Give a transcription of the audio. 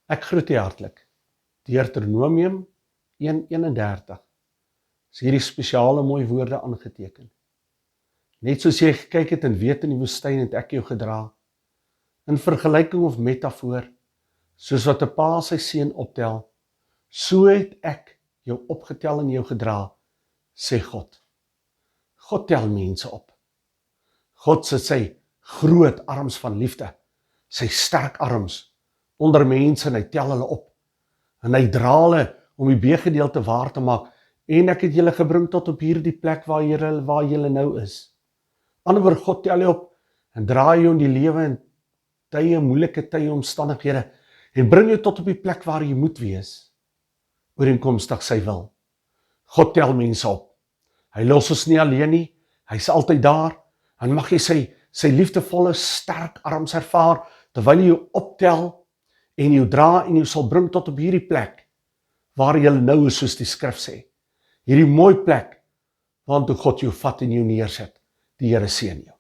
Ek groet u hartlik. Deuteronomium 1:31 is hierdie spesiale mooi woorde aangeteken. Net soos jy gekyk het en weet in die woestyn het ek jou gedra, in vergelyking of metafoor, soos wat 'n pa sy seun optel, so het ek jou opgetel en jou gedra, sê God. God tel mense op. God sit sy groot arms van liefde, sy sterk arms, onder mense en hy tel hulle op. En hy dra hulle om die B-gedeelte waar te maak. En ek het julle gebring tot op hierdie plek waar julle nou is. Anderwoorde, God tel jou op en dra jou in die lewe in tye, moeilike tye, omstandighede en bring jou tot op die plek waar jy moet wees, ooreenkomstig sy wil. God tel mense op. Hy los ons nie alleen nie, hy's altyd daar, en mag jy sy liefdevolle, sterk arms ervaar, terwyl jy jou optel, en jou dra, en jou sal bring tot op hierdie plek, waar jy nou is, soos die skrif sê. Hierdie mooi plek, waartoe God jou vat en jou neerset. Die Here seën jou.